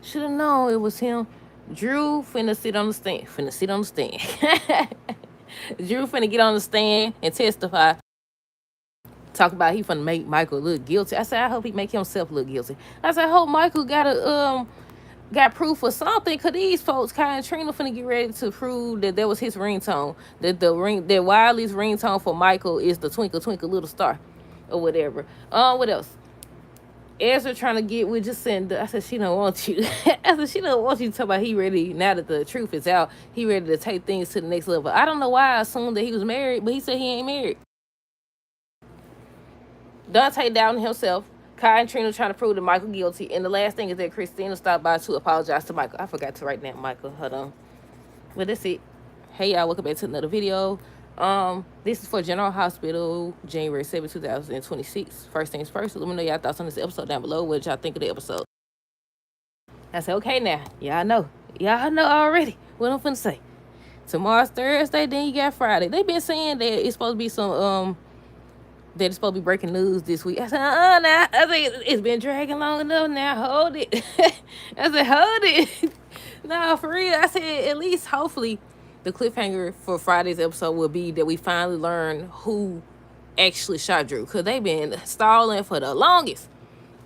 Should have known it was him. Drew finna sit on the stand. Finna sit on the stand. Drew finna get on the stand and testify. Talk about he finna make Michael look guilty. I said, I hope he make himself look guilty. I said, I hope Michael got proof or something, cause these folks, Kai and Trina, finna get ready to prove that was his ringtone. That Wiley's ringtone for Michael is the Twinkle Twinkle Little Star, or whatever. What else? Ezra trying to get with Jacinda. I said she don't want you. I said she don't want you to talk about he ready now that the truth is out. He ready to take things to the next level. I don't know why I assumed that he was married, but he said he ain't married. Dante doubting himself. Kai and Trina trying to prove that Michael guilty. And the last thing is that Christina stopped by to apologize to Michael. I forgot to write that, Michael. Hold on. But that's it. Hey y'all, welcome back to another video. This is for General Hospital, January 7, 2026. First things first, let me know y'all thoughts on this episode down below. What y'all think of the episode? I said, okay now. Y'all know. Y'all know already what I'm finna say. Tomorrow's Thursday, then you got Friday. They been saying that it's supposed to be some that it's supposed to be breaking news this week. I said, now. I said, it's been dragging long enough now. Hold it. I said, hold it. No, for real. I said, at least, hopefully, the cliffhanger for Friday's episode will be that we finally learn who actually shot Drew. Because they've been stalling for the longest.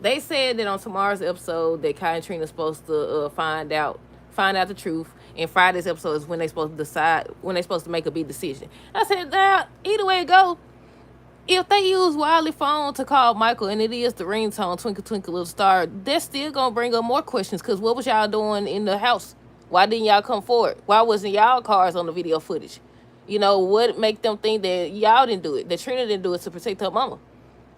They said that on tomorrow's episode that Kai and Trina's supposed to find out the truth. And Friday's episode is when they're supposed to decide, when they're supposed to make a big decision. I said, now, either way it go, if they use Wiley phone to call Michael and it is the ringtone, Twinkle Twinkle Little Star, that's still gonna bring up more questions. Cause what was y'all doing in the house? Why didn't y'all come forward? Why wasn't y'all cars on the video footage? You know, what make them think that y'all didn't do it? That Trina didn't do it to protect her mama?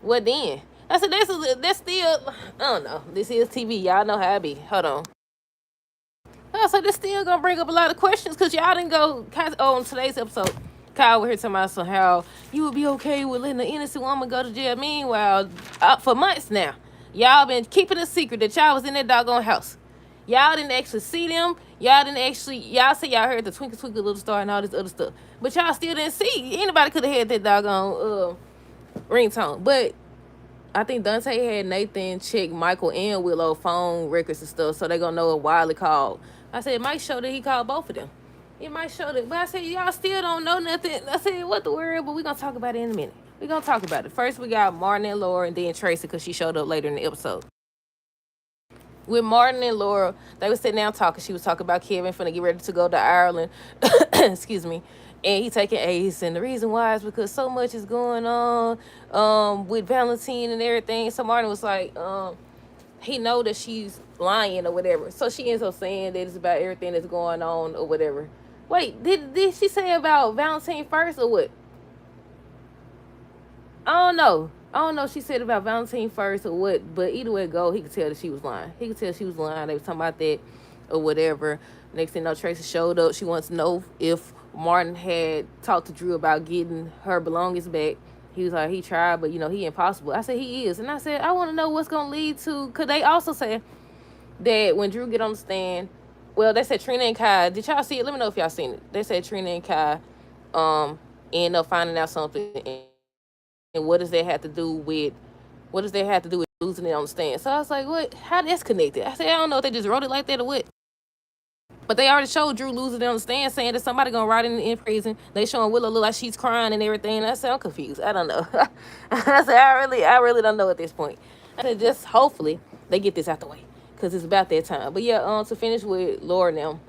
What then? I said, that's still, I don't know. This is TV. Y'all know how I be. Hold on. I said, this still gonna bring up a lot of questions because y'all didn't go, on today's episode, Kyle was here talking about how you would be okay with letting an innocent woman go to jail. Meanwhile, for months now, y'all been keeping a secret that y'all was in that doggone house. Y'all didn't actually see them. Y'all say y'all heard the Twinkle Twinkle Little Star and all this other stuff. But y'all still didn't see. Anybody could have had that doggone ringtone. But I think Dante had Nathan check Michael and Willow phone records and stuff, so they gonna know what Wiley called. I said, it might show that he called both of them. It might show that. But I said, y'all still don't know nothing. I said, what the world? But we're going to talk about it in a minute. We're going to talk about it. First, we got Martin and Laura, and then Tracy, because she showed up later in the episode. With Martin and Laura, they were sitting down talking. She was talking about Kevin finna get ready to go to Ireland. Excuse me. And he taking Ace. And the reason why is because so much is going on with Valentine and everything. So Martin was like, he know that she's lying or whatever. So she ends up saying that it's about everything that's going on or whatever. Wait, did she say about Valentine first or what? I don't know if she said about Valentine first or what, but either way it go, he could tell that she was lying. He could tell she was lying. They was talking about that or whatever. Next thing you know, Tracy showed up. She wants to know if Martin had talked to Drew about getting her belongings back. He was like, he tried, but, he impossible. I said, he is. And I said, I want to know what's going to lead to, because they also said that when Drew get on the stand, well, they said Trina and Kai, did y'all see it? Let me know if y'all seen it. They said Trina and Kai end up finding out something, and what does that have to do with losing it on the stand? So I was like, what? How that's connected? I said, I don't know if they just wrote it like that or what. But they already showed Drew losing it on the stand, saying that somebody gonna ride in prison. They showing Willow look like she's crying and everything. And I said, I'm confused. I don't know. I said, I really don't know at this point. I said, just hopefully they get this out the way, because it's about that time. But yeah, to finish with Laura now,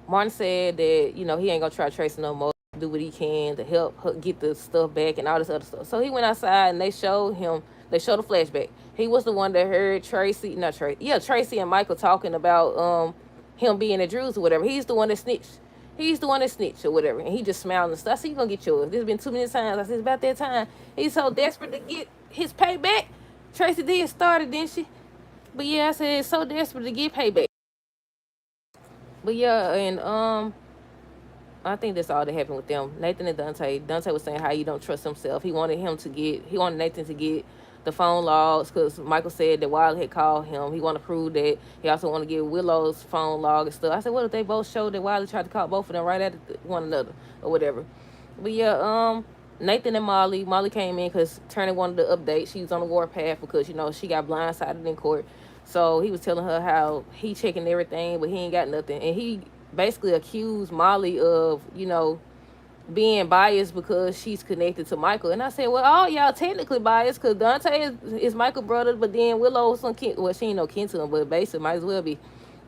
Martin said that, he ain't gonna try Tracy no more, do what he can to help her get the stuff back and all this other stuff. So he went outside and they showed the flashback. He was the one that heard Tracy and Michael talking about him being at Drew's or whatever. He's the one that snitched or whatever. And he just smiled and stuff. I said, you gonna get yours. This has been too many times. I said, it's about that time. He's so desperate to get his payback. Tracy did start it, didn't she? But yeah, I said, so desperate to get payback. But yeah, and I think that's all that happened with them. Nathan and Dante. Dante was saying how he don't trust himself. He wanted Nathan to get the phone logs, because Michael said that Wiley had called him. He wanted to prove that. He also wanted to get Willow's phone log and stuff. I said, what if they both showed that Wiley tried to call both of them right at one another or whatever? But yeah, Nathan and Molly came in because Turner wanted to update. She was on the warpath because, she got blindsided in court. So he was telling her how he checking everything, but he ain't got nothing. And he basically accused Molly of, being biased because she's connected to Michael. And I said, well, all y'all technically biased because Dante is Michael's brother, but then Willow some kin. Well, she ain't no kin to him, but basically might as well be.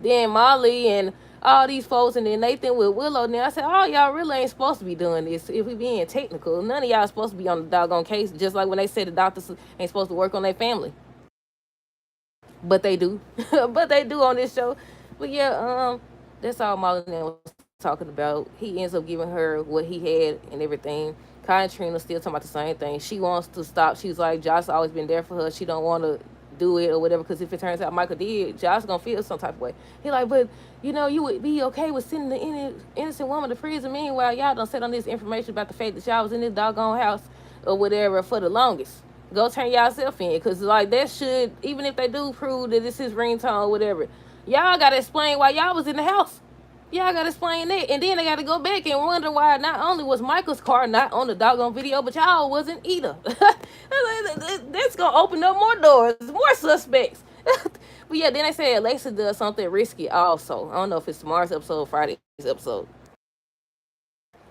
Then Molly and all these folks, and then Nathan with Willow. Now I said, oh, y'all really ain't supposed to be doing this. If we being technical, none of y'all supposed to be on the doggone case. Just like when they said the doctors ain't supposed to work on their family, but they do. But they do on this show. But yeah, that's all Molly was talking about. He ends up giving her what he had and everything. Kai and Trina still talking about the same thing. She wants to stop. She's like, Josh always been there for her. She don't want to do it or whatever, because if it turns out Michael did, Josh gonna feel some type of way. He like, but you would be okay with sending the innocent woman to prison. Meanwhile, y'all don't set on this information about the fact that y'all was in this doggone house or whatever for the longest. Go turn yourself in, because like that should, even if they do prove that this is ringtone or whatever, y'all gotta explain why y'all was in the house. Y'all gotta explain that, and then they gotta go back and wonder why not only was Michael's car not on the doggone video, but y'all wasn't either. That's gonna open up more doors, more suspects. But yeah, then they say Alexa does something risky also. I don't know if it's tomorrow's episode or Friday's episode.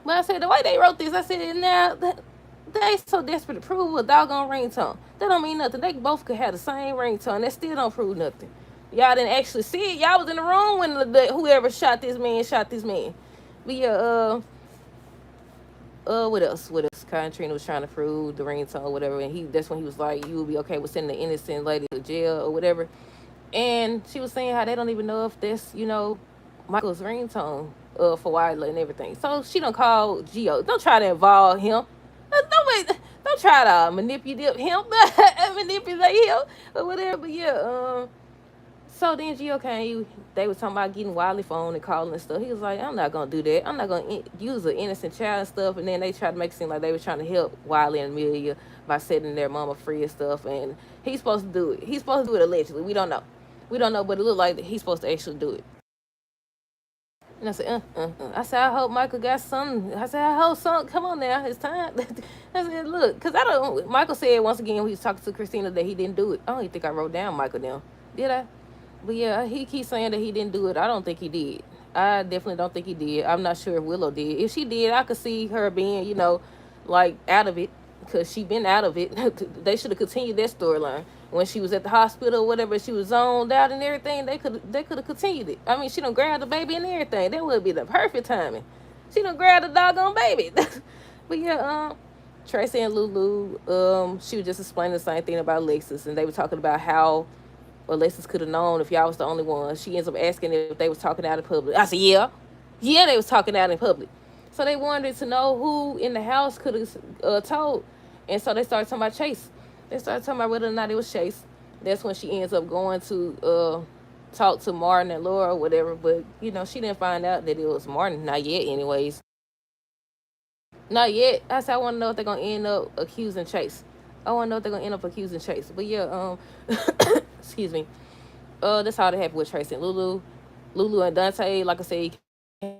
But I said, the way they wrote this, I said, now, they so desperate to prove a doggone ringtone. That don't mean nothing. They both could have the same ringtone. That still don't prove nothing. Y'all didn't actually see it. Y'all was in the room when whoever shot this man. But yeah, what else? Kai and Trina was trying to prove the ringtone or whatever, and that's when he was like, you will be okay with sending the innocent lady to jail or whatever. And she was saying how they don't even know if that's, Michael's ringtone for Wilder and everything. So she don't call Gio. Don't try to involve him. Don't try to manipulate him, or whatever. But yeah, so then Gio came. They was talking about getting Wiley phone and calling and stuff. He was like, I'm not gonna do that. I'm not gonna use an innocent child and stuff. And then they tried to make it seem like they were trying to help Wiley and Amelia by setting their mama free and stuff. And he's supposed to do it. He's supposed to do it allegedly. We don't know. But it looked like he's supposed to actually do it. And I said, I said, I hope Michael got something. I said, I hope something. Come on now, it's time. I said, look, because I don't. Michael said once again when he was talking to Christina that he didn't do it. I don't even think I wrote down Michael now. Did I? But yeah, he keeps saying that he didn't do it. I don't think he did. I definitely don't think he did. I'm not sure if Willow did. If she did, I could see her being, like out of it, because she been out of it. They should have continued that storyline. When she was at the hospital or whatever, she was zoned out and everything, they could have continued it. I mean, she done grabbed the baby and everything. That would be the perfect timing. She done grabbed the doggone baby. But yeah, Tracy and Lulu, she was just explaining the same thing about Alexis, and they were talking about how Alexis could have known if y'all was the only one. She ends up asking if they was talking out in public. I said, yeah, they was talking out in public. So they wanted to know who in the house could have told, and so they started talking about Chase. They started talking about whether or not it was Chase. That's when she ends up going to talk to Martin and Laura or whatever. But, she didn't find out that it was Martin. Not yet, anyways. Not yet. I said, I want to know if they're going to end up accusing Chase. But yeah, excuse me. That's how they happened with Tracy and Lulu. Lulu and Dante, like I said,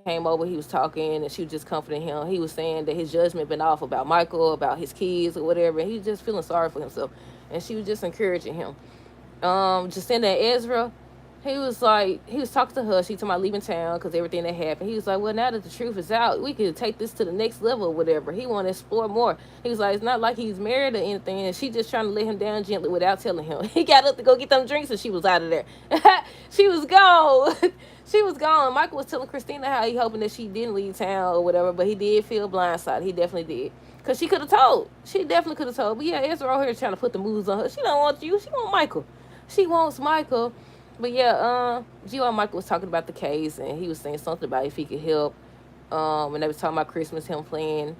came over, he was talking, and she was just comforting him. He was saying that his judgment been off about Michael, about his kids or whatever, and he was just feeling sorry for himself. And she was just encouraging him. Jacinda and Ezra, he was talking to her. She talking about leaving town because everything that happened. He was like, well, now that the truth is out, we could take this to the next level or whatever. He want to explore more. He was like, it's not like he's married or anything, and she just trying to let him down gently without telling him. He got up to go get them drinks, and she was out of there. She was gone. She was gone. Michael was telling Christina how he hoping that she didn't leave town or whatever, but he did feel blindsided. He definitely did. Because she could have told. She definitely could have told. But yeah, Ezra over here trying to put the moves on her. She don't want you. She want Michael. She wants Michael. But yeah, Gio and Michael was talking about the case, and he was saying something about if he could help. And they was talking about Christmas, him playing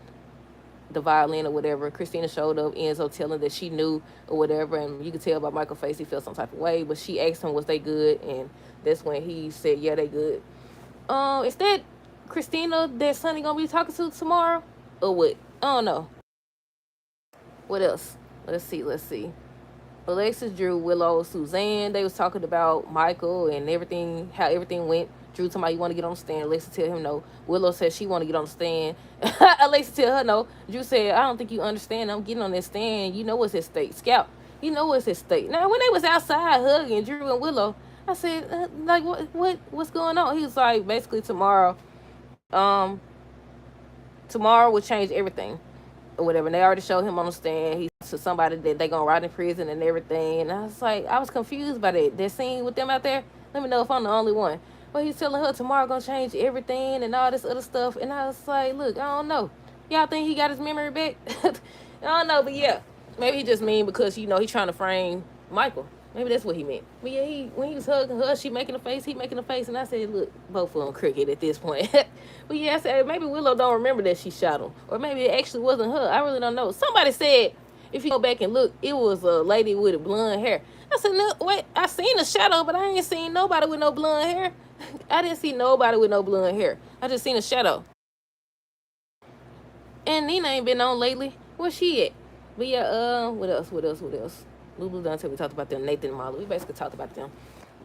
the violin or whatever. Christina showed up, Enzo telling that she knew or whatever, and you could tell by Michael's face he felt some type of way. But she asked him, was they good? And that's when he said, yeah, they good. Is that Christina that Sonny gonna be talking to tomorrow? Or what? I don't know. What else? Let's see. Alexis, Drew, Willow, Suzanne, they was talking about Michael and everything, how everything went. Drew told me you want to get on the stand. Alexis tell him no. Willow said she want to get on the stand. Alexis tell her no. Drew said, I don't think you understand. I'm getting on that stand. You know what's at stake. Scout. You know it's his state. Now, when they was outside hugging Drew and Willow, I said, like, what's going on? He was like, basically tomorrow will change everything or whatever. And they already showed him on the stand. He's to somebody that they gonna rot in prison and everything. And I was like, I was confused by that scene with them out there. Let me know if I'm the only one. But he's telling her tomorrow gonna change everything and all this other stuff. And I was like, look, I don't know. Y'all think he got his memory back? I don't know, but yeah, maybe he just mean because he's trying to frame Michael. Maybe that's what he meant. But yeah, when he was hugging her, she making a face, he making a face, and I said, look, both of them crooked at this point. But yeah, I said maybe Willow don't remember that she shot him, or maybe it actually wasn't her. I really don't know. Somebody said if you go back and look, it was a lady with a blonde hair. I said, no, wait, I seen a shadow, but I ain't seen nobody with no blonde hair. I didn't see nobody with no blonde hair. I just seen a shadow. And Nina ain't been on lately. Where's she at? But yeah, what else? Lulu Dante, we talked about them. Nathan and Marla, we basically talked about them.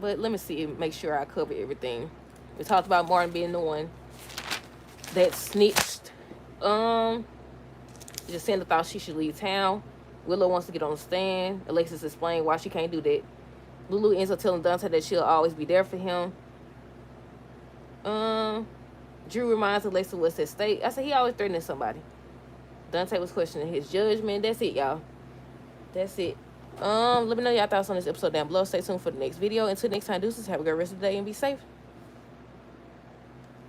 But let me see, make sure I cover everything. We talked about Martin being the one that snitched. Jacinda thought she should leave town. Willow wants to get on the stand. Alexis explained why she can't do that. Lulu ends up telling Dante that she'll always be there for him. Drew reminds Alexis what's at stake. I said he always threatening somebody. Dante was questioning his judgment. That's it, y'all. That's it. Let me know y'all thoughts on this episode down below. Stay tuned for the next video. Until next time, deuces. Have a great rest of the day and be safe.